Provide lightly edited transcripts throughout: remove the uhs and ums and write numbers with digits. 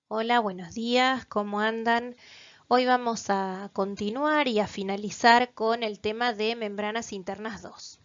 Hola, buenos días, ¿cómo andan? Hoy vamos a continuar y a finalizar con el tema de membranas internas 2.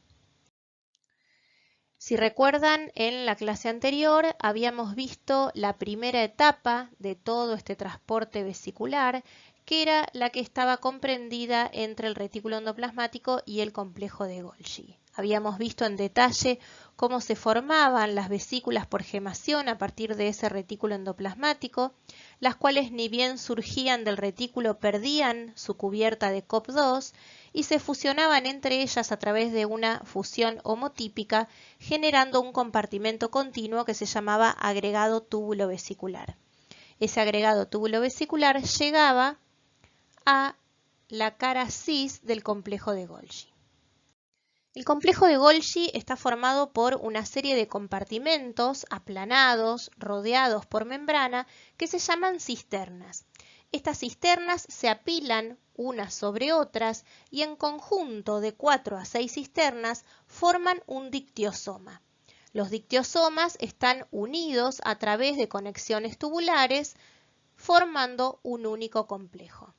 Si recuerdan, en la clase anterior habíamos visto la primera etapa de todo este transporte vesicular, que era la que estaba comprendida entre el retículo endoplasmático y el complejo de Golgi. Habíamos visto en detalle cómo se formaban las vesículas por gemación a partir de ese retículo endoplasmático, las cuales ni bien surgían del retículo perdían su cubierta de COP2 y se fusionaban entre ellas a través de una fusión homotípica, generando un compartimento continuo que se llamaba agregado túbulo vesicular. Ese agregado túbulo vesicular llegaba a la cara cis del complejo de Golgi. El complejo de Golgi está formado por una serie de compartimentos aplanados, rodeados por membrana, que se llaman cisternas. Estas cisternas se apilan unas sobre otras y en conjunto de 4 a 6 cisternas forman un dictiosoma. Los dictiosomas están unidos a través de conexiones tubulares, formando un único complejo.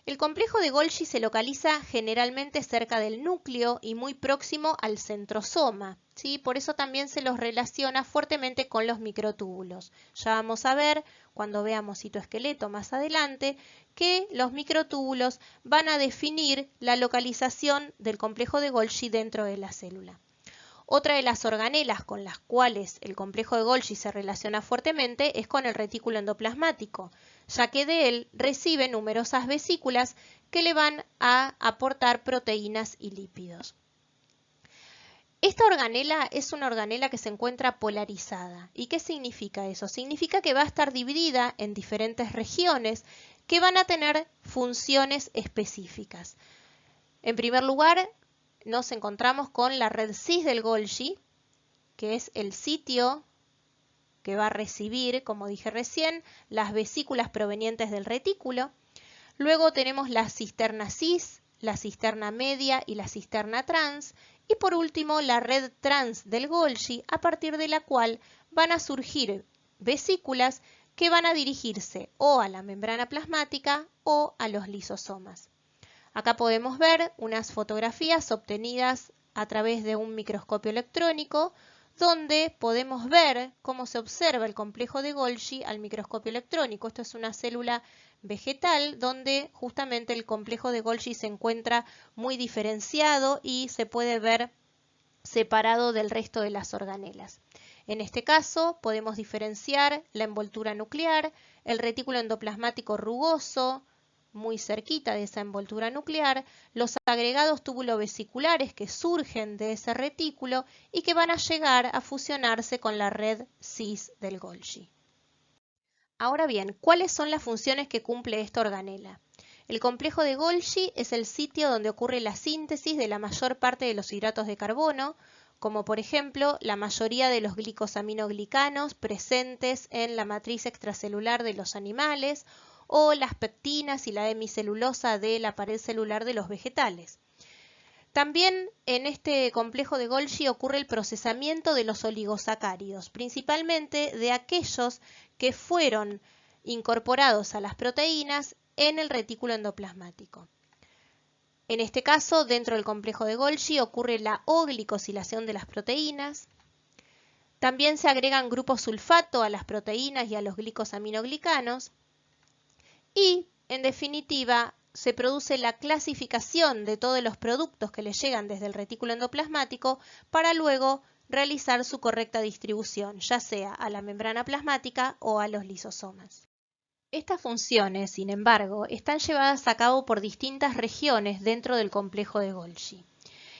El complejo de Golgi se localiza generalmente cerca del núcleo y muy próximo al centrosoma, ¿sí? Por eso también se los relaciona fuertemente con los microtúbulos. Ya vamos a ver, cuando veamos citoesqueleto más adelante, que los microtúbulos van a definir la localización del complejo de Golgi dentro de la célula. Otra de las organelas con las cuales el complejo de Golgi se relaciona fuertemente es con el retículo endoplasmático, ya que de él recibe numerosas vesículas que le van a aportar proteínas y lípidos. Esta organela es una organela que se encuentra polarizada. ¿Y qué significa eso? Significa que va a estar dividida en diferentes regiones que van a tener funciones específicas. En primer lugar, nos encontramos con la red cis del Golgi, que es el sitio que va a recibir, como dije recién, las vesículas provenientes del retículo. Luego tenemos la cisterna cis, la cisterna media y la cisterna trans. Y por último, la red trans del Golgi, a partir de la cual van a surgir vesículas que van a dirigirse o a la membrana plasmática o a los lisosomas. Acá podemos ver unas fotografías obtenidas a través de un microscopio electrónico, donde podemos ver cómo se observa el complejo de Golgi al microscopio electrónico. Esto es una célula vegetal donde justamente el complejo de Golgi se encuentra muy diferenciado y se puede ver separado del resto de las organelas. En este caso podemos diferenciar la envoltura nuclear, el retículo endoplasmático rugoso, muy cerquita de esa envoltura nuclear, los agregados túbulo-vesiculares que surgen de ese retículo y que van a llegar a fusionarse con la red cis del Golgi. Ahora bien, ¿cuáles son las funciones que cumple esta organela? El complejo de Golgi es el sitio donde ocurre la síntesis de la mayor parte de los hidratos de carbono, como por ejemplo la mayoría de los glicosaminoglicanos presentes en la matriz extracelular de los animales o las pectinas y la hemicelulosa de la pared celular de los vegetales. También en este complejo de Golgi ocurre el procesamiento de los oligosacáridos, principalmente de aquellos que fueron incorporados a las proteínas en el retículo endoplasmático. En este caso, dentro del complejo de Golgi ocurre la O-glicosilación de las proteínas. También se agregan grupos sulfato a las proteínas y a los glicosaminoglicanos. Y, en definitiva, se produce la clasificación de todos los productos que le llegan desde el retículo endoplasmático para luego realizar su correcta distribución, ya sea a la membrana plasmática o a los lisosomas. Estas funciones, sin embargo, están llevadas a cabo por distintas regiones dentro del complejo de Golgi.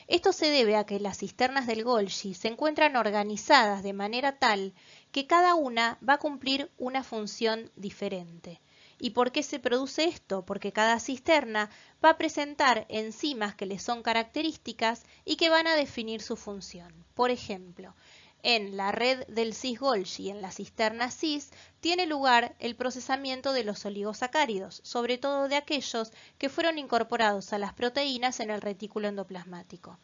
Esto se debe a que las cisternas del Golgi se encuentran organizadas de manera tal que cada una va a cumplir una función diferente. ¿Y por qué se produce esto? Porque cada cisterna va a presentar enzimas que le son características y que van a definir su función. Por ejemplo, en la red del cis-Golgi, en la cisterna cis, tiene lugar el procesamiento de los oligosacáridos, sobre todo de aquellos que fueron incorporados a las proteínas en el retículo endoplasmático.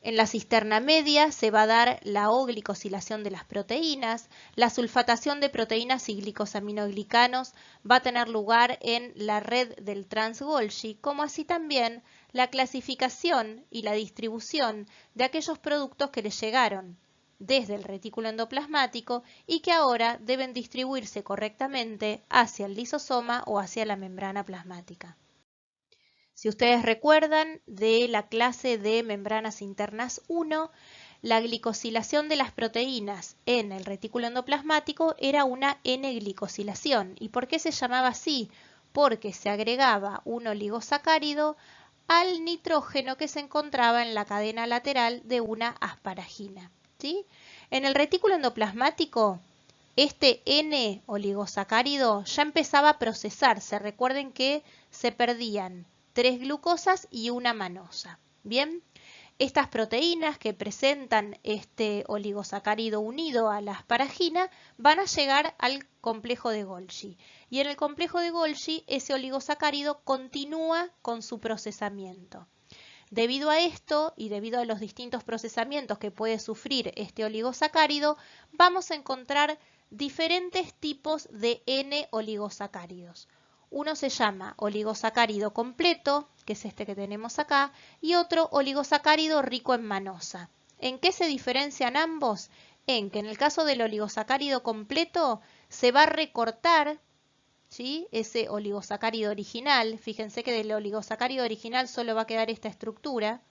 En la cisterna media se va a dar la O-glicosilación de las proteínas, la sulfatación de proteínas y glicosaminoglicanos va a tener lugar en la red del trans-Golgi, como así también la clasificación y la distribución de aquellos productos que les llegaron desde el retículo endoplasmático y que ahora deben distribuirse correctamente hacia el lisosoma o hacia la membrana plasmática. Si ustedes recuerdan de la clase de membranas internas 1, la glicosilación de las proteínas en el retículo endoplasmático era una N-glicosilación. ¿Y por qué se llamaba así? Porque se agregaba un oligosacárido al nitrógeno que se encontraba en la cadena lateral de una asparagina, ¿sí? En el retículo endoplasmático, este N-oligosacárido ya empezaba a procesarse. Recuerden que se perdían 3 glucosas y una manosa. Bien, estas proteínas que presentan este oligosacárido unido a la asparagina van a llegar al complejo de Golgi. Y en el complejo de Golgi ese oligosacárido continúa con su procesamiento. Debido a esto y debido a los distintos procesamientos que puede sufrir este oligosacárido, vamos a encontrar diferentes tipos de N-oligosacáridos. Uno se llama oligosacárido completo, que es este que tenemos acá, y otro oligosacárido rico en manosa. ¿En qué se diferencian ambos? En que en el caso del oligosacárido completo se va a recortar, ¿sí?, ese oligosacárido original. Fíjense que del oligosacárido original solo va a quedar esta estructura,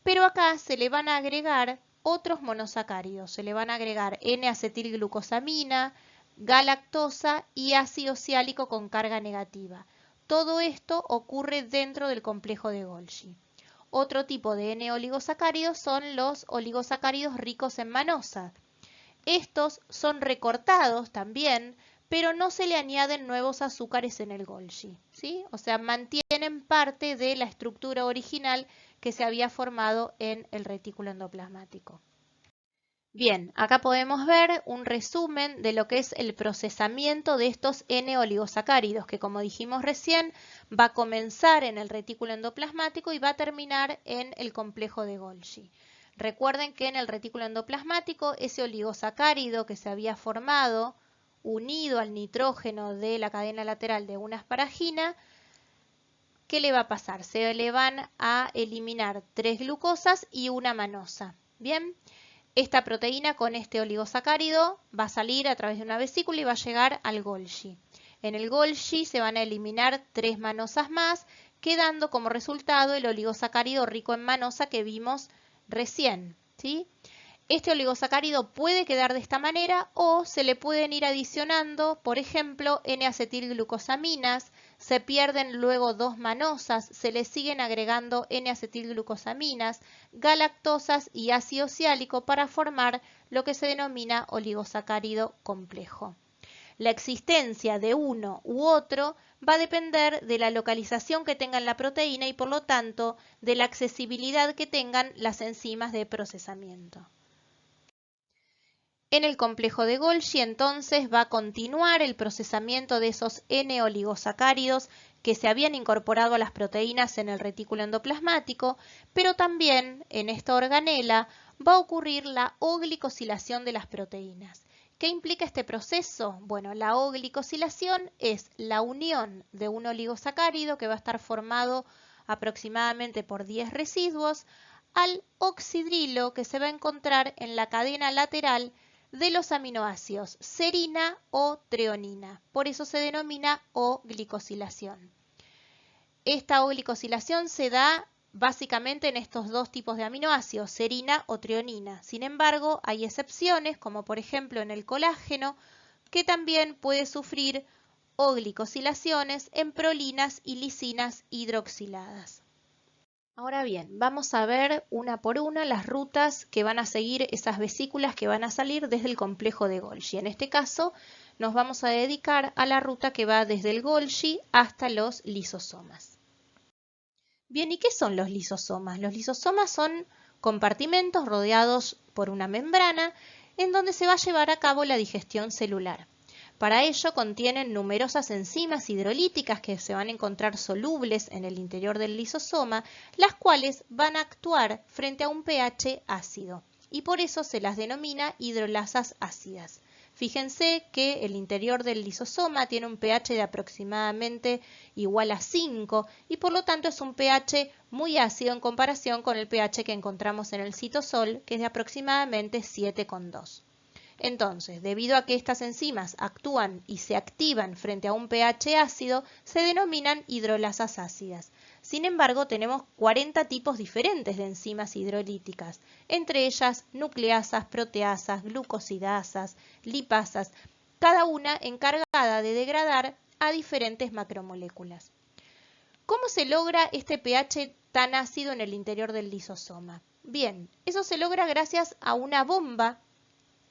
pero acá se le van a agregar otros monosacáridos. Se le van a agregar N-acetilglucosamina, galactosa y ácido siálico con carga negativa. Todo esto ocurre dentro del complejo de Golgi. Otro tipo de N-oligosacáridos son los oligosacáridos ricos en manosa. Estos son recortados también, pero no se le añaden nuevos azúcares en el Golgi, ¿sí? O sea, mantienen parte de la estructura original que se había formado en el retículo endoplasmático. Bien, acá podemos ver un resumen de lo que es el procesamiento de estos N-oligosacáridos, que como dijimos recién, va a comenzar en el retículo endoplasmático y va a terminar en el complejo de Golgi. Recuerden que en el retículo endoplasmático ese oligosacárido que se había formado unido al nitrógeno de la cadena lateral de una asparagina, ¿qué le va a pasar? Se le van a eliminar 3 glucosas y una manosa. Bien. Esta proteína con este oligosacárido va a salir a través de una vesícula y va a llegar al Golgi. En el Golgi se van a eliminar 3 manosas más, quedando como resultado el oligosacárido rico en manosa que vimos recién, ¿sí? Este oligosacárido puede quedar de esta manera o se le pueden ir adicionando, por ejemplo, N-acetilglucosaminas, se pierden luego 2 manosas, se le siguen agregando N-acetilglucosaminas, galactosas y ácido siálico para formar lo que se denomina oligosacárido complejo. La existencia de uno u otro va a depender de la localización que tengan la proteína y por lo tanto de la accesibilidad que tengan las enzimas de procesamiento. En el complejo de Golgi entonces va a continuar el procesamiento de esos N-oligosacáridos que se habían incorporado a las proteínas en el retículo endoplasmático, pero también en esta organela va a ocurrir la O-glicosilación de las proteínas. ¿Qué implica este proceso? Bueno, la O-glicosilación es la unión de un oligosacárido que va a estar formado aproximadamente por 10 residuos al oxidrilo que se va a encontrar en la cadena lateral de los aminoácidos serina o treonina. Por eso se denomina O-glicosilación. Esta O-glicosilación se da básicamente en estos dos tipos de aminoácidos, serina o treonina. Sin embargo, hay excepciones, como por ejemplo en el colágeno, que también puede sufrir O-glicosilaciones en prolinas y lisinas hidroxiladas. Ahora bien, vamos a ver una por una las rutas que van a seguir esas vesículas que van a salir desde el complejo de Golgi. En este caso nos vamos a dedicar a la ruta que va desde el Golgi hasta los lisosomas. Bien, ¿y qué son los lisosomas? Los lisosomas son compartimentos rodeados por una membrana en donde se va a llevar a cabo la digestión celular. Para ello contienen numerosas enzimas hidrolíticas que se van a encontrar solubles en el interior del lisosoma, las cuales van a actuar frente a un pH ácido y por eso se las denomina hidrolasas ácidas. Fíjense que el interior del lisosoma tiene un pH de aproximadamente igual a 5 y por lo tanto es un pH muy ácido en comparación con el pH que encontramos en el citosol, que es de aproximadamente 7,2. Entonces, debido a que estas enzimas actúan y se activan frente a un pH ácido, se denominan hidrolasas ácidas. Sin embargo, tenemos 40 tipos diferentes de enzimas hidrolíticas, entre ellas nucleasas, proteasas, glucosidasas, lipasas, cada una encargada de degradar a diferentes macromoléculas. ¿Cómo se logra este pH tan ácido en el interior del lisosoma? Bien, eso se logra gracias a una bomba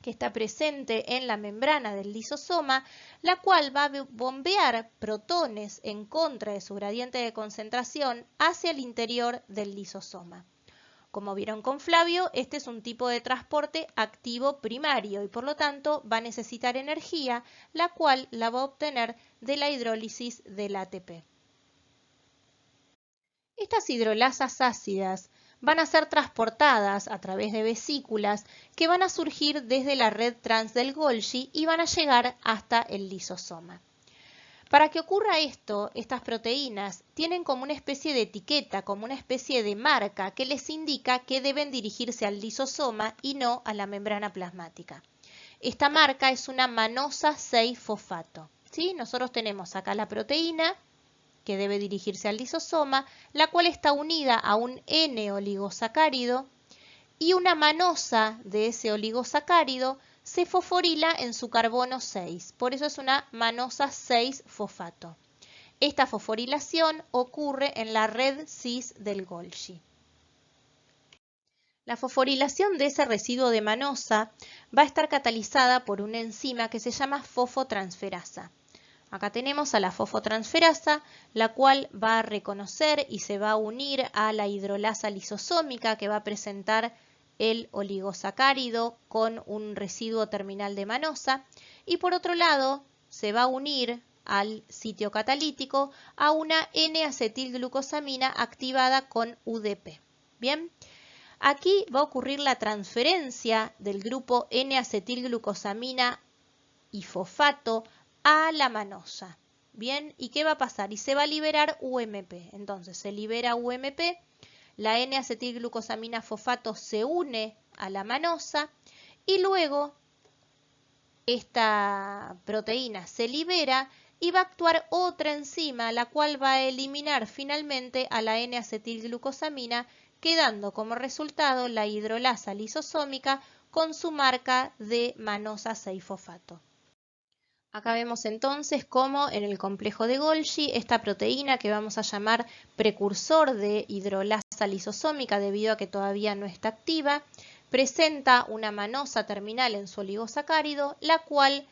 que está presente en la membrana del lisosoma, la cual va a bombear protones en contra de su gradiente de concentración hacia el interior del lisosoma. Como vieron con Flavio, este es un tipo de transporte activo primario y por lo tanto va a necesitar energía, la cual la va a obtener de la hidrólisis del ATP. Estas hidrolasas ácidas van a ser transportadas a través de vesículas que van a surgir desde la red trans del Golgi y van a llegar hasta el lisosoma. Para que ocurra esto, estas proteínas tienen como una especie de etiqueta, como una especie de marca que les indica que deben dirigirse al lisosoma y no a la membrana plasmática. Esta marca es una manosa 6-fosfato. ¿Sí? Nosotros tenemos acá la proteína que debe dirigirse al lisosoma, la cual está unida a un N-oligosacárido y una manosa de ese oligosacárido se fosforila en su carbono 6, por eso es una manosa 6-fosfato. Esta fosforilación ocurre en la red cis del Golgi. La fosforilación de ese residuo de manosa va a estar catalizada por una enzima que se llama fosfotransferasa. Acá tenemos a la fosfotransferasa, la cual va a reconocer y se va a unir a la hidrolasa lisosómica que va a presentar el oligosacárido con un residuo terminal de manosa. Y por otro lado, se va a unir al sitio catalítico a una N-acetilglucosamina activada con UDP. Bien, aquí va a ocurrir la transferencia del grupo N-acetilglucosamina y fosfato a la manosa. Bien, ¿y qué va a pasar? Y se va a liberar UMP. Entonces se libera UMP, la N-acetilglucosamina fosfato se une a la manosa y luego esta proteína se libera y va a actuar otra enzima, la cual va a eliminar finalmente a la N-acetilglucosamina, quedando como resultado la hidrolasa lisosómica con su marca de manosa 6-fosfato. Acá vemos entonces cómo en el complejo de Golgi esta proteína que vamos a llamar precursor de hidrolasa lisosómica debido a que todavía no está activa, presenta una manosa terminal en su oligosacárido, la cual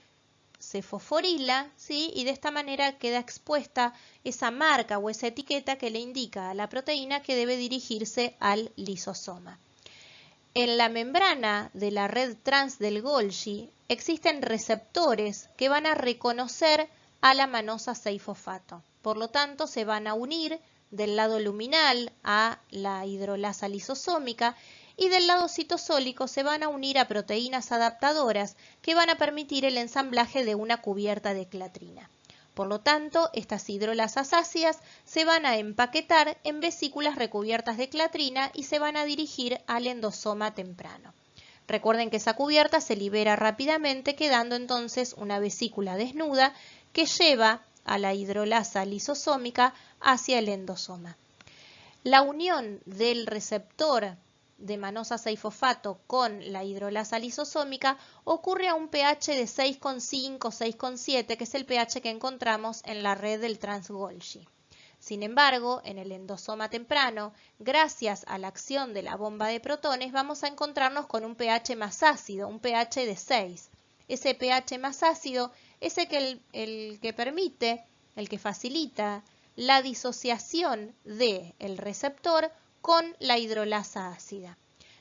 se fosforila, ¿sí? Y de esta manera queda expuesta esa marca o esa etiqueta que le indica a la proteína que debe dirigirse al lisosoma. En la membrana de la red trans del Golgi existen receptores que van a reconocer a la manosa 6-fosfato. Por lo tanto, se van a unir del lado luminal a la hidrolasa lisosómica y del lado citosólico se van a unir a proteínas adaptadoras que van a permitir el ensamblaje de una cubierta de clatrina. Por lo tanto, estas hidrolasas ácidas se van a empaquetar en vesículas recubiertas de clatrina y se van a dirigir al endosoma temprano. Recuerden que esa cubierta se libera rápidamente, quedando entonces una vesícula desnuda que lleva a la hidrolasa lisosómica hacia el endosoma. La unión del receptor de manosa 6-fosfato con la hidrolasa lisosómica ocurre a un pH de 6,5, 6,7, que es el pH que encontramos en la red del trans-Golgi. Sin embargo, en el endosoma temprano, gracias a la acción de la bomba de protones, vamos a encontrarnos con un pH más ácido, un pH de 6. Ese pH más ácido es el que permite, el que facilita la disociación del receptor con la hidrolasa ácida.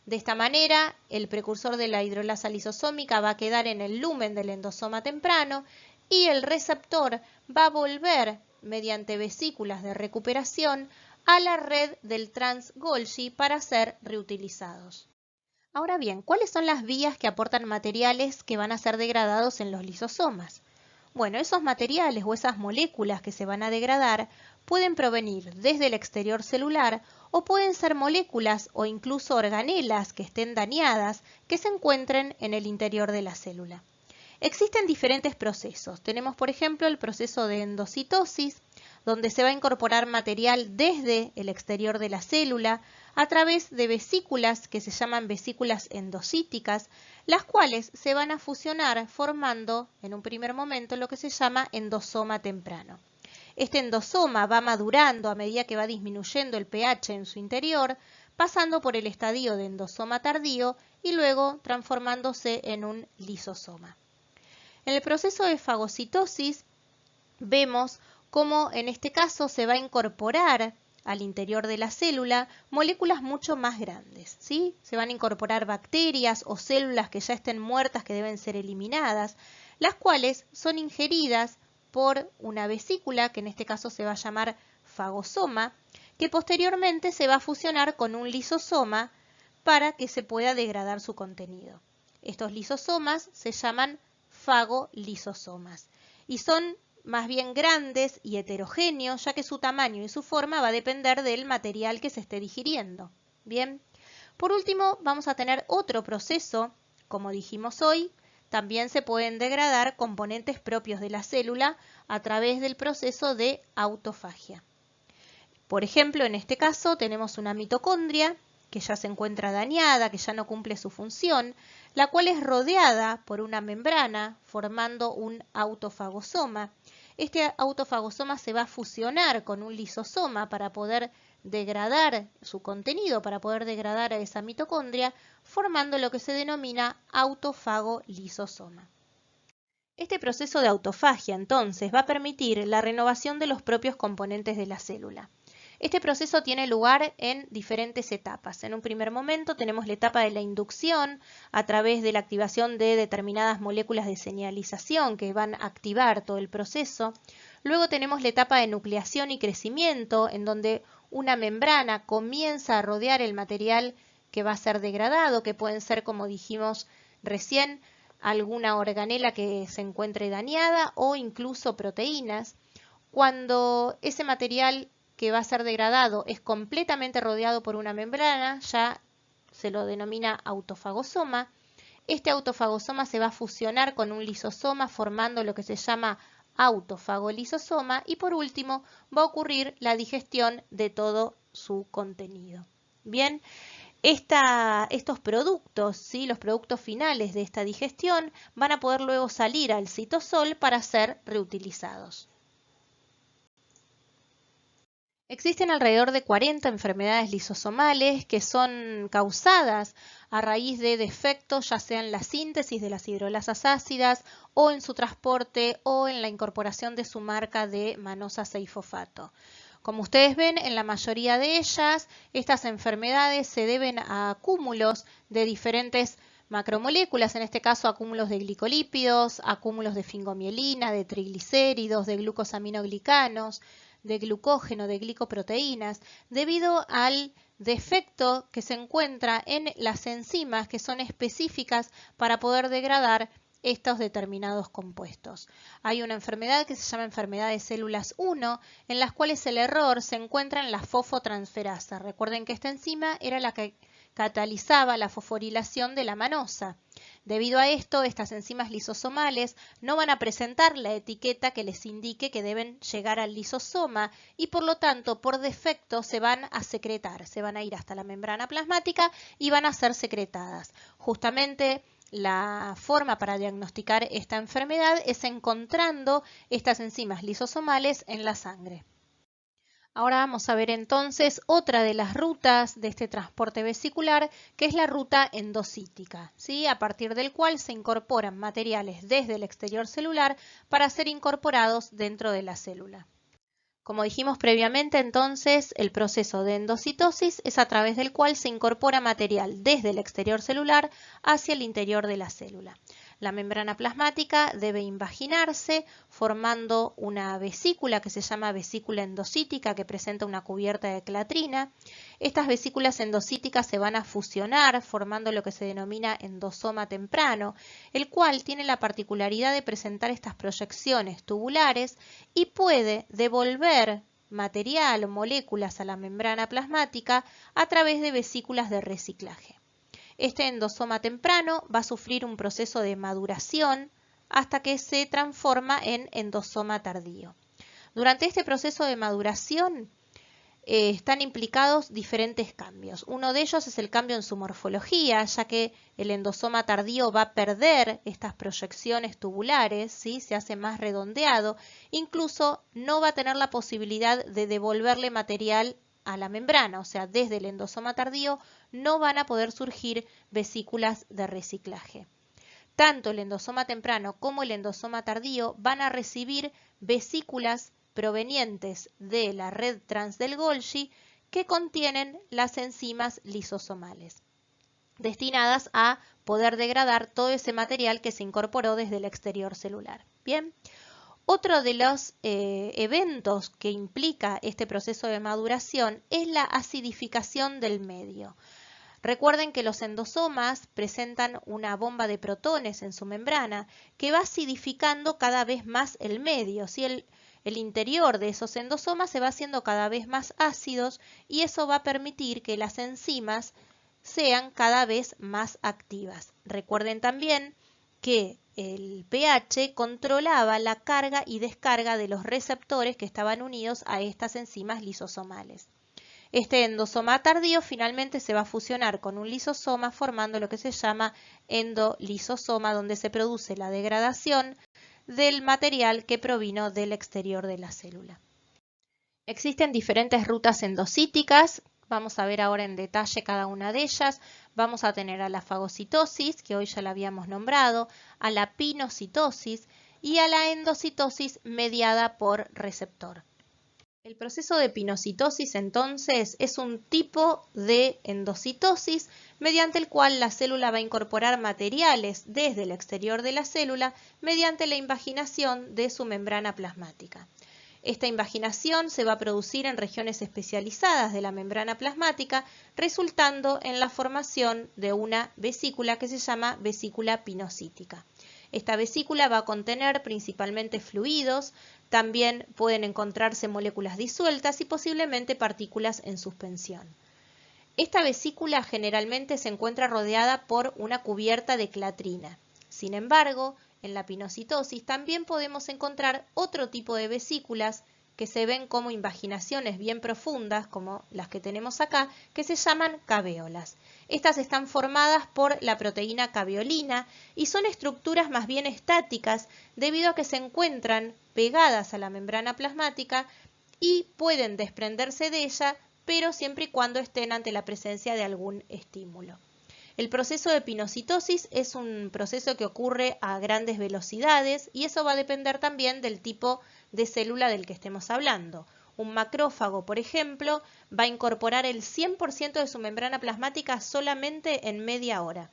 De esta manera, el precursor de la hidrolasa lisosómica va a quedar en el lumen del endosoma temprano y el receptor va a volver mediante vesículas de recuperación a la red del trans-Golgi para ser reutilizados. Ahora bien, ¿cuáles son las vías que aportan materiales que van a ser degradados en los lisosomas? Bueno, esos materiales o esas moléculas que se van a degradar pueden provenir desde el exterior celular o pueden ser moléculas o incluso organelas que estén dañadas que se encuentren en el interior de la célula. Existen diferentes procesos. Tenemos, por ejemplo, el proceso de endocitosis, donde se va a incorporar material desde el exterior de la célula a través de vesículas que se llaman vesículas endocíticas, las cuales se van a fusionar formando en un primer momento lo que se llama endosoma temprano. Este endosoma va madurando a medida que va disminuyendo el pH en su interior, pasando por el estadio de endosoma tardío y luego transformándose en un lisosoma. En el proceso de fagocitosis vemos cómo en este caso se va a incorporar al interior de la célula moléculas mucho más grandes, ¿sí? Se van a incorporar bacterias o células que ya estén muertas que deben ser eliminadas, las cuales son ingeridas por una vesícula, que en este caso se va a llamar fagosoma, que posteriormente se va a fusionar con un lisosoma para que se pueda degradar su contenido. Estos lisosomas se llaman fagolisosomas y son más bien grandes y heterogéneos, ya que su tamaño y su forma va a depender del material que se esté digiriendo. Bien, por último vamos a tener otro proceso, como dijimos hoy, también se pueden degradar componentes propios de la célula a través del proceso de autofagia. Por ejemplo, en este caso tenemos una mitocondria que ya se encuentra dañada, que ya no cumple su función, la cual es rodeada por una membrana formando un autofagosoma. Este autofagosoma se va a fusionar con un lisosoma para poder degradar su contenido, para poder degradar a esa mitocondria, formando lo que se denomina autofagolisosoma. Este proceso de autofagia, entonces, va a permitir la renovación de los propios componentes de la célula. Este proceso tiene lugar en diferentes etapas. En un primer momento tenemos la etapa de la inducción a través de la activación de determinadas moléculas de señalización que van a activar todo el proceso. Luego tenemos la etapa de nucleación y crecimiento, en donde una membrana comienza a rodear el material que va a ser degradado, que pueden ser, como dijimos recién, alguna organela que se encuentre dañada o incluso proteínas. Cuando ese material que va a ser degradado es completamente rodeado por una membrana, ya se lo denomina autofagosoma. Este autofagosoma se va a fusionar con un lisosoma formando lo que se llama autofagolisosoma y por último va a ocurrir la digestión de todo su contenido. Bien, estos productos, ¿sí? Los productos finales de esta digestión van a poder luego salir al citosol para ser reutilizados. Existen alrededor de 40 enfermedades lisosomales que son causadas a raíz de defectos, ya sea en la síntesis de las hidrolasas ácidas o en su transporte o en la incorporación de su marca de manosa 6-fosfato. Como ustedes ven, en la mayoría de ellas, estas enfermedades se deben a acúmulos de diferentes macromoléculas, en este caso acúmulos de glicolípidos, acúmulos de fingomielina, de triglicéridos, de glucosaminoglicanos, de glucógeno, de glicoproteínas, debido al defecto que se encuentra en las enzimas que son específicas para poder degradar estos determinados compuestos. Hay una enfermedad que se llama enfermedad de células 1, en las cuales el error se encuentra en la fosfotransferasa. Recuerden que esta enzima era la que catalizaba la fosforilación de la manosa. Debido a esto, estas enzimas lisosomales no van a presentar la etiqueta que les indique que deben llegar al lisosoma y por lo tanto, por defecto, se van a secretar, se van a ir hasta la membrana plasmática y van a ser secretadas. Justamente la forma para diagnosticar esta enfermedad es encontrando estas enzimas lisosomales en la sangre. Ahora vamos a ver entonces otra de las rutas de este transporte vesicular, que es la ruta endocítica, ¿sí? A partir del cual se incorporan materiales desde el exterior celular para ser incorporados dentro de la célula. Como dijimos previamente, entonces, el proceso de endocitosis es a través del cual se incorpora material desde el exterior celular hacia el interior de la célula. La membrana plasmática debe invaginarse formando una vesícula que se llama vesícula endocítica que presenta una cubierta de clatrina. Estas vesículas endocíticas se van a fusionar formando lo que se denomina endosoma temprano, el cual tiene la particularidad de presentar estas proyecciones tubulares y puede devolver material o moléculas a la membrana plasmática a través de vesículas de reciclaje. Este endosoma temprano va a sufrir un proceso de maduración hasta que se transforma en endosoma tardío. Durante este proceso de maduración están implicados diferentes cambios. Uno de ellos es el cambio en su morfología, ya que el endosoma tardío va a perder estas proyecciones tubulares, ¿sí? Se hace más redondeado, incluso no va a tener la posibilidad de devolverle material a la membrana, o sea, desde el endosoma tardío no van a poder surgir vesículas de reciclaje. Tanto el endosoma temprano como el endosoma tardío van a recibir vesículas provenientes de la red trans del Golgi que contienen las enzimas lisosomales, destinadas a poder degradar todo ese material que se incorporó desde el exterior celular. Bien. Otro de los eventos que implica este proceso de maduración es la acidificación del medio. Recuerden que los endosomas presentan una bomba de protones en su membrana que va acidificando cada vez más el medio. ¿Sí? El interior de esos endosomas se va haciendo cada vez más ácidos y eso va a permitir que las enzimas sean cada vez más activas. Recuerden también que el pH controlaba la carga y descarga de los receptores que estaban unidos a estas enzimas lisosomales. Este endosoma tardío finalmente se va a fusionar con un lisosoma formando lo que se llama endolisosoma, donde se produce la degradación del material que provino del exterior de la célula. Existen diferentes rutas endocíticas. Vamos a ver ahora en detalle cada una de ellas. Vamos a tener a la fagocitosis, que hoy ya la habíamos nombrado, a la pinocitosis y a la endocitosis mediada por receptor. El proceso de pinocitosis entonces es un tipo de endocitosis mediante el cual la célula va a incorporar materiales desde el exterior de la célula mediante la invaginación de su membrana plasmática. Esta invaginación se va a producir en regiones especializadas de la membrana plasmática, resultando en la formación de una vesícula que se llama vesícula pinocítica. Esta vesícula va a contener principalmente fluidos, también pueden encontrarse moléculas disueltas y posiblemente partículas en suspensión. Esta vesícula generalmente se encuentra rodeada por una cubierta de clatrina. Sin embargo, en la pinocitosis también podemos encontrar otro tipo de vesículas que se ven como invaginaciones bien profundas, como las que tenemos acá, que se llaman caveolas. Estas están formadas por la proteína caveolina y son estructuras más bien estáticas debido a que se encuentran pegadas a la membrana plasmática y pueden desprenderse de ella, pero siempre y cuando estén ante la presencia de algún estímulo. El proceso de pinocitosis es un proceso que ocurre a grandes velocidades y eso va a depender también del tipo de célula del que estemos hablando. Un macrófago, por ejemplo, va a incorporar el 100% de su membrana plasmática solamente en media hora.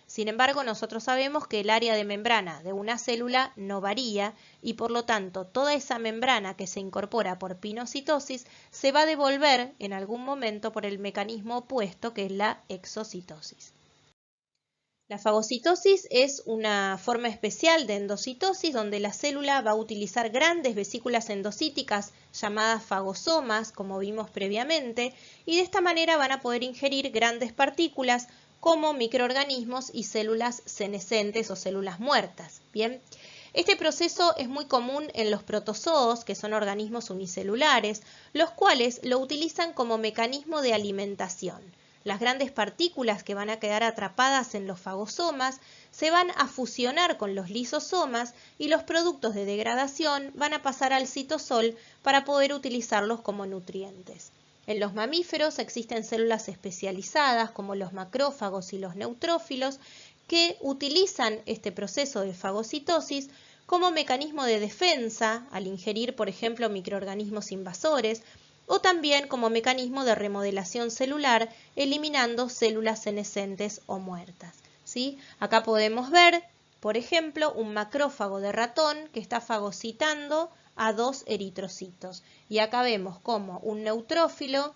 Sin embargo, nosotros sabemos que el área de membrana de una célula no varía y por lo tanto toda esa membrana que se incorpora por pinocitosis se va a devolver en algún momento por el mecanismo opuesto que es la exocitosis. La fagocitosis es una forma especial de endocitosis donde la célula va a utilizar grandes vesículas endocíticas llamadas fagosomas, como vimos previamente, y de esta manera van a poder ingerir grandes partículas como microorganismos y células senescentes o células muertas. Bien, este proceso es muy común en los protozoos, que son organismos unicelulares, los cuales lo utilizan como mecanismo de alimentación. Las grandes partículas que van a quedar atrapadas en los fagosomas se van a fusionar con los lisosomas y los productos de degradación van a pasar al citosol para poder utilizarlos como nutrientes. En los mamíferos existen células especializadas como los macrófagos y los neutrófilos que utilizan este proceso de fagocitosis como mecanismo de defensa al ingerir, por ejemplo, microorganismos invasores, o también como mecanismo de remodelación celular, eliminando células senescentes o muertas. ¿Sí? Acá podemos ver Por ejemplo, un macrófago de ratón que está fagocitando a 2 eritrocitos. Y acá vemos cómo un neutrófilo,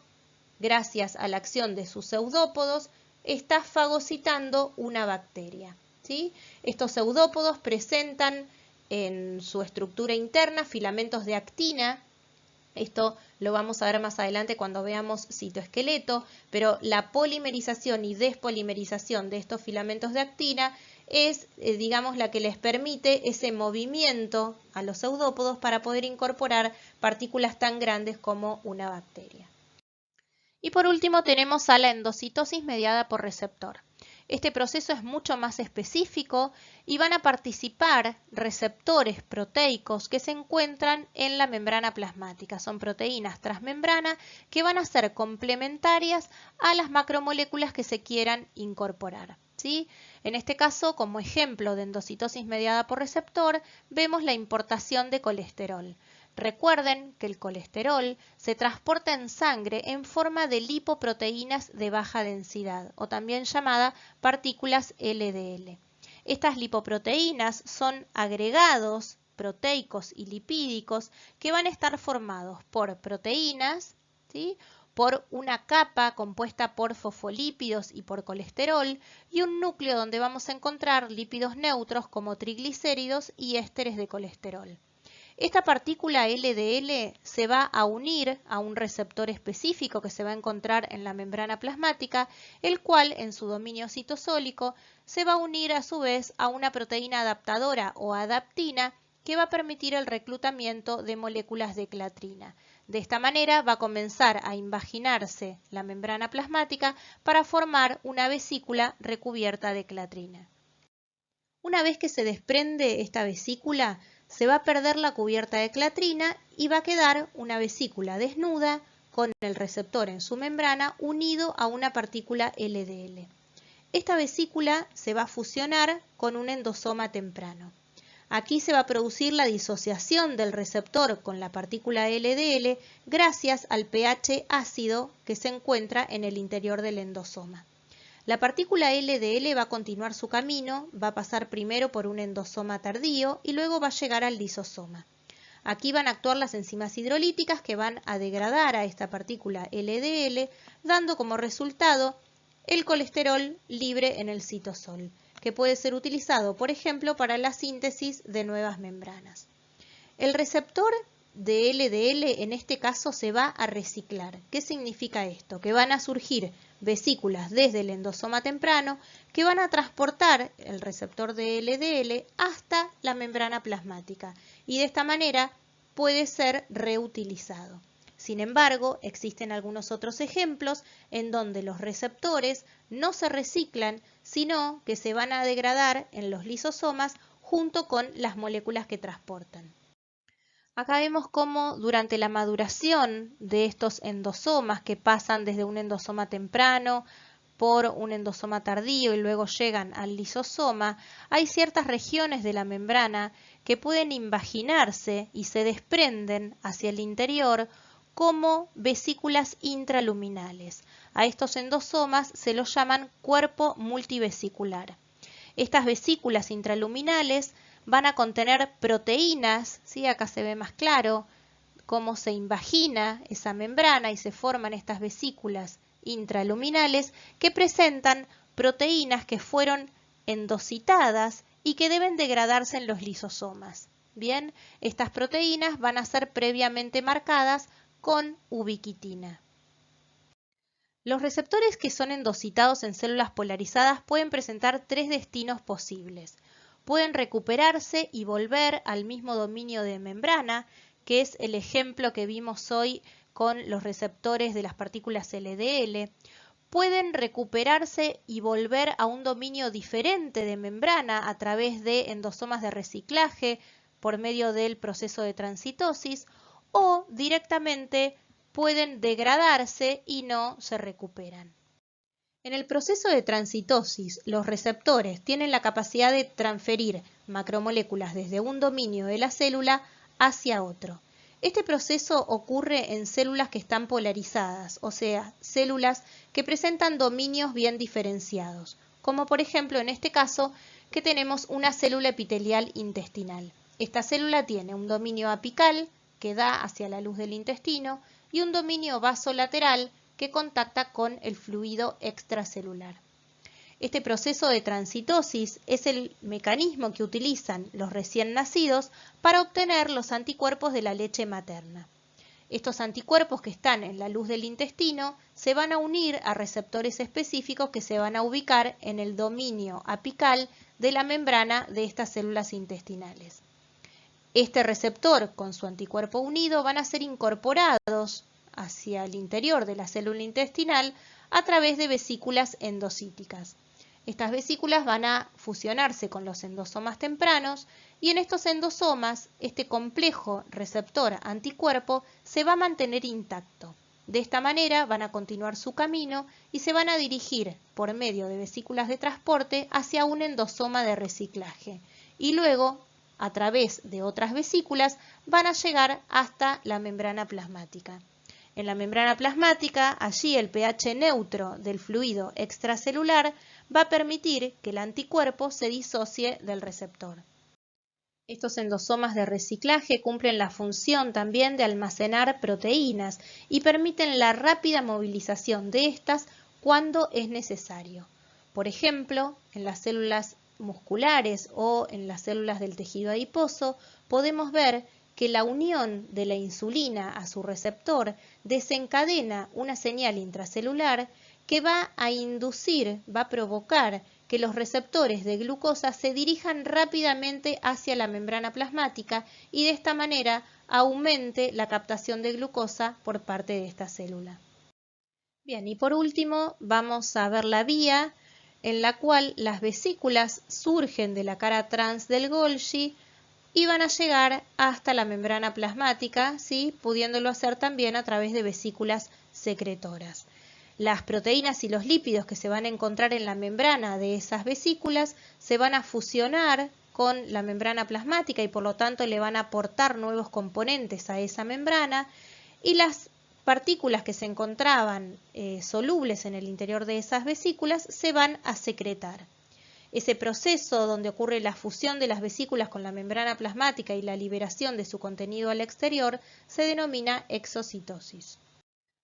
gracias a la acción de sus pseudópodos, está fagocitando una bacteria, ¿sí? Estos pseudópodos presentan en su estructura interna filamentos de actina. Esto lo vamos a ver más adelante cuando veamos citoesqueleto, pero la polimerización y despolimerización de estos filamentos de actina es, digamos, la que les permite ese movimiento a los pseudópodos para poder incorporar partículas tan grandes como una bacteria. Y por último tenemos a la endocitosis mediada por receptor. Este proceso es mucho más específico y van a participar receptores proteicos que se encuentran en la membrana plasmática. Son proteínas transmembrana que van a ser complementarias a las macromoléculas que se quieran incorporar, ¿sí? En este caso, como ejemplo de endocitosis mediada por receptor, vemos la importación de colesterol. Recuerden que el colesterol se transporta en sangre en forma de lipoproteínas de baja densidad, o también llamadas partículas LDL. Estas lipoproteínas son agregados proteicos y lipídicos que van a estar formados por proteínas, ¿sí?, por una capa compuesta por fosfolípidos y por colesterol, y un núcleo donde vamos a encontrar lípidos neutros como triglicéridos y ésteres de colesterol. Esta partícula LDL se va a unir a un receptor específico que se va a encontrar en la membrana plasmática, el cual en su dominio citosólico se va a unir a su vez a una proteína adaptadora o adaptina que va a permitir el reclutamiento de moléculas de clatrina. De esta manera va a comenzar a invaginarse la membrana plasmática para formar una vesícula recubierta de clatrina. Una vez que se desprende esta vesícula, se va a perder la cubierta de clatrina y va a quedar una vesícula desnuda con el receptor en su membrana unido a una partícula LDL. Esta vesícula se va a fusionar con un endosoma temprano. Aquí se va a producir la disociación del receptor con la partícula LDL gracias al pH ácido que se encuentra en el interior del endosoma. La partícula LDL va a continuar su camino, va a pasar primero por un endosoma tardío y luego va a llegar al lisosoma. Aquí van a actuar las enzimas hidrolíticas que van a degradar a esta partícula LDL, dando como resultado el colesterol libre en el citosol, que puede ser utilizado, por ejemplo, para la síntesis de nuevas membranas. El receptor de LDL en este caso se va a reciclar. ¿Qué significa esto? Que van a surgir vesículas desde el endosoma temprano que van a transportar el receptor de LDL hasta la membrana plasmática y de esta manera puede ser reutilizado. Sin embargo, existen algunos otros ejemplos en donde los receptores no se reciclan, sino que se van a degradar en los lisosomas junto con las moléculas que transportan. Acá vemos cómo durante la maduración de estos endosomas que pasan desde un endosoma temprano por un endosoma tardío y luego llegan al lisosoma, hay ciertas regiones de la membrana que pueden invaginarse y se desprenden hacia el interior como vesículas intraluminales. A estos endosomas se los llaman cuerpo multivesicular. Estas vesículas intraluminales van a contener proteínas, ¿sí? Acá se ve más claro cómo se invagina esa membrana y se forman estas vesículas intraluminales que presentan proteínas que fueron endocitadas y que deben degradarse en los lisosomas. Bien, estas proteínas van a ser previamente marcadas con ubiquitina. Los receptores que son endocitados en células polarizadas pueden presentar tres destinos posibles. Pueden recuperarse y volver al mismo dominio de membrana, que es el ejemplo que vimos hoy con los receptores de las partículas LDL. Pueden recuperarse y volver a un dominio diferente de membrana a través de endosomas de reciclaje por medio del proceso de transitosis, o directamente pueden degradarse y no se recuperan. En el proceso de transitosis, los receptores tienen la capacidad de transferir macromoléculas desde un dominio de la célula hacia otro. Este proceso ocurre en células que están polarizadas, o sea, células que presentan dominios bien diferenciados, como por ejemplo en este caso que tenemos una célula epitelial intestinal. Esta célula tiene un dominio apical que da hacia la luz del intestino y un dominio vasolateral que contacta con el fluido extracelular. Este proceso de transitosis es el mecanismo que utilizan los recién nacidos para obtener los anticuerpos de la leche materna. Estos anticuerpos que están en la luz del intestino se van a unir a receptores específicos que se van a ubicar en el dominio apical de la membrana de estas células intestinales. Este receptor con su anticuerpo unido van a ser incorporados hacia el interior de la célula intestinal a través de vesículas endocíticas. Estas vesículas van a fusionarse con los endosomas tempranos y en estos endosomas este complejo receptor-anticuerpo se va a mantener intacto. De esta manera van a continuar su camino y se van a dirigir por medio de vesículas de transporte hacia un endosoma de reciclaje y luego, a través de otras vesículas, van a llegar hasta la membrana plasmática. En la membrana plasmática, allí el pH neutro del fluido extracelular va a permitir que el anticuerpo se disocie del receptor. Estos endosomas de reciclaje cumplen la función también de almacenar proteínas y permiten la rápida movilización de estas cuando es necesario. Por ejemplo, en las células musculares o en las células del tejido adiposo podemos ver que la unión de la insulina a su receptor desencadena una señal intracelular que va a inducir, va a provocar que los receptores de glucosa se dirijan rápidamente hacia la membrana plasmática y de esta manera aumente la captación de glucosa por parte de esta célula. Bien, y por último vamos a ver la vía en la cual las vesículas surgen de la cara trans del Golgi y van a llegar hasta la membrana plasmática, ¿sí? Pudiéndolo hacer también a través de vesículas secretoras. Las proteínas y los lípidos que se van a encontrar en la membrana de esas vesículas se van a fusionar con la membrana plasmática y por lo tanto le van a aportar nuevos componentes a esa membrana y las partículas que se encontraban solubles en el interior de esas vesículas se van a secretar. Ese proceso donde ocurre la fusión de las vesículas con la membrana plasmática y la liberación de su contenido al exterior se denomina exocitosis.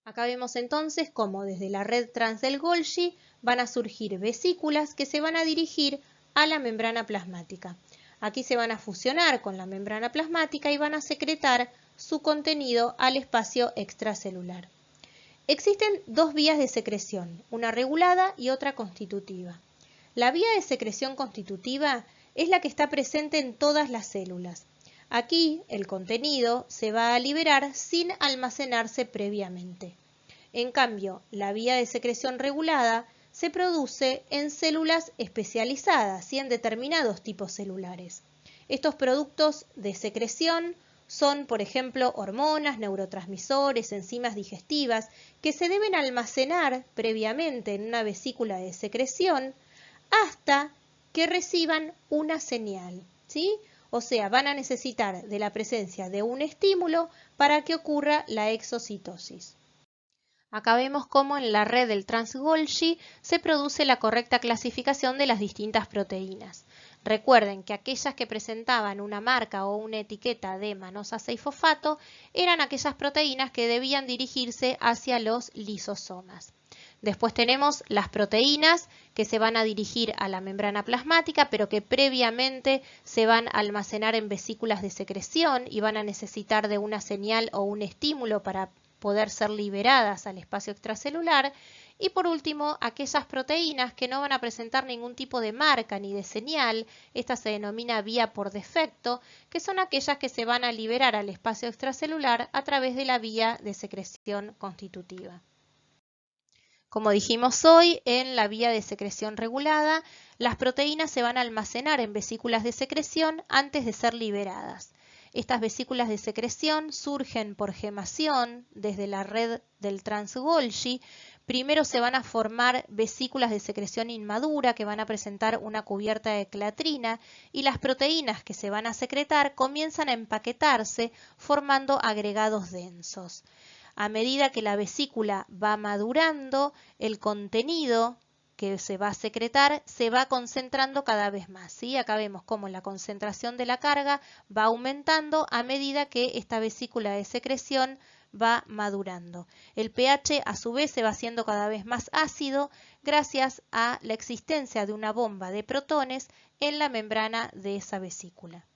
Acá vemos entonces cómo desde la red trans del Golgi van a surgir vesículas que se van a dirigir a la membrana plasmática. Aquí se van a fusionar con la membrana plasmática y van a secretar su contenido al espacio extracelular. Existen dos vías de secreción, una regulada y otra constitutiva. La vía de secreción constitutiva es la que está presente en todas las células. Aquí el contenido se va a liberar sin almacenarse previamente. En cambio, la vía de secreción regulada se produce en células especializadas y en determinados tipos celulares. Estos productos de secreción son, por ejemplo, hormonas, neurotransmisores, enzimas digestivas, que se deben almacenar previamente en una vesícula de secreción hasta que reciban una señal, ¿sí? O sea, van a necesitar de la presencia de un estímulo para que ocurra la exocitosis. Acá vemos cómo en la red del trans-Golgi se produce la correcta clasificación de las distintas proteínas. Recuerden que aquellas que presentaban una marca o una etiqueta de manosa 6-fosfato eran aquellas proteínas que debían dirigirse hacia los lisosomas. Después tenemos las proteínas que se van a dirigir a la membrana plasmática, pero que previamente se van a almacenar en vesículas de secreción y van a necesitar de una señal o un estímulo para poder ser liberadas al espacio extracelular. Y por último, aquellas proteínas que no van a presentar ningún tipo de marca ni de señal, esta se denomina vía por defecto, que son aquellas que se van a liberar al espacio extracelular a través de la vía de secreción constitutiva. Como dijimos hoy, en la vía de secreción regulada, las proteínas se van a almacenar en vesículas de secreción antes de ser liberadas. Estas vesículas de secreción surgen por gemación desde la red del trans-Golgi. Primero se van a formar vesículas de secreción inmadura que van a presentar una cubierta de clatrina y las proteínas que se van a secretar comienzan a empaquetarse formando agregados densos. A medida que la vesícula va madurando, el contenido que se va a secretar se va concentrando cada vez más, ¿sí? Acá vemos cómo la concentración de la carga va aumentando a medida que esta vesícula de secreción va madurando. El pH a su vez se va haciendo cada vez más ácido gracias a la existencia de una bomba de protones en la membrana de esa vesícula.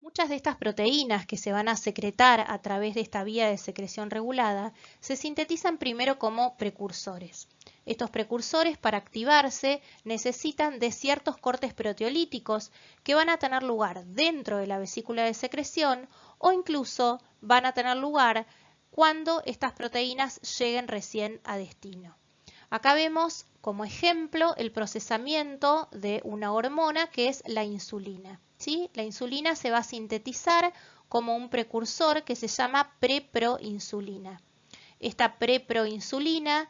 Muchas de estas proteínas que se van a secretar a través de esta vía de secreción regulada se sintetizan primero como precursores. Estos precursores, para activarse, necesitan de ciertos cortes proteolíticos que van a tener lugar dentro de la vesícula de secreción o incluso van a tener lugar cuando estas proteínas lleguen recién a destino. Acá vemos como ejemplo el procesamiento de una hormona que es la insulina, ¿sí? La insulina se va a sintetizar como un precursor que se llama preproinsulina. Esta preproinsulina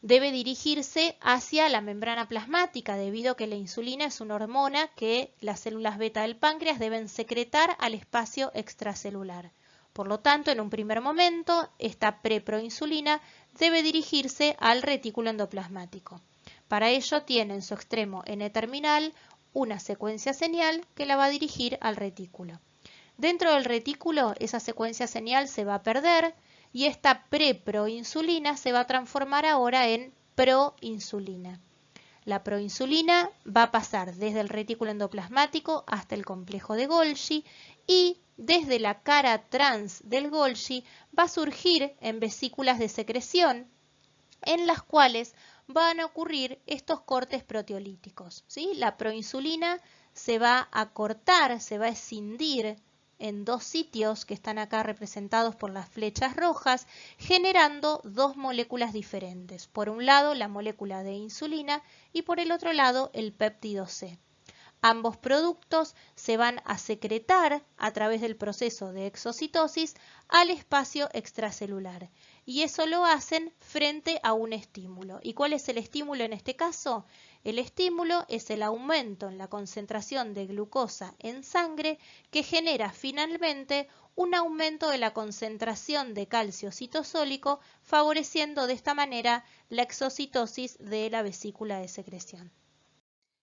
debe dirigirse hacia la membrana plasmática debido a que la insulina es una hormona que las células beta del páncreas deben secretar al espacio extracelular. Por lo tanto, en un primer momento, esta preproinsulina debe dirigirse al retículo endoplasmático. Para ello tiene en su extremo N-terminal una secuencia señal que la va a dirigir al retículo. Dentro del retículo, esa secuencia señal se va a perder y esta preproinsulina se va a transformar ahora en proinsulina. La proinsulina va a pasar desde el retículo endoplasmático hasta el complejo de Golgi y desde la cara trans del Golgi va a surgir en vesículas de secreción en las cuales van a ocurrir estos cortes proteolíticos, ¿sí? La proinsulina se va a cortar, se va a escindir en dos sitios que están acá representados por las flechas rojas, generando dos moléculas diferentes. Por un lado, la molécula de insulina y por el otro lado, el péptido C. Ambos productos se van a secretar a través del proceso de exocitosis al espacio extracelular y eso lo hacen frente a un estímulo. ¿Y cuál es el estímulo en este caso? El estímulo es el aumento en la concentración de glucosa en sangre que genera finalmente un aumento de la concentración de calcio citosólico, favoreciendo de esta manera la exocitosis de la vesícula de secreción.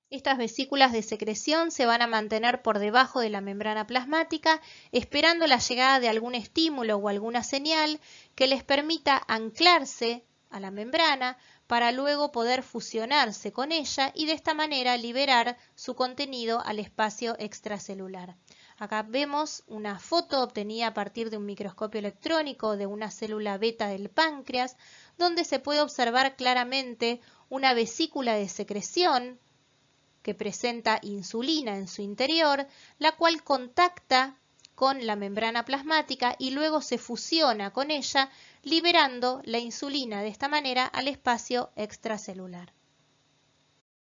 Estas vesículas de secreción se van a mantener por debajo de la membrana plasmática, esperando la llegada de algún estímulo o alguna señal que les permita anclarse a la membrana para luego poder fusionarse con ella y de esta manera liberar su contenido al espacio extracelular. Acá vemos una foto obtenida a partir de un microscopio electrónico de una célula beta del páncreas, donde se puede observar claramente una vesícula de secreción que presenta insulina en su interior, la cual contacta con la membrana plasmática y luego se fusiona con ella, liberando la insulina de esta manera al espacio extracelular.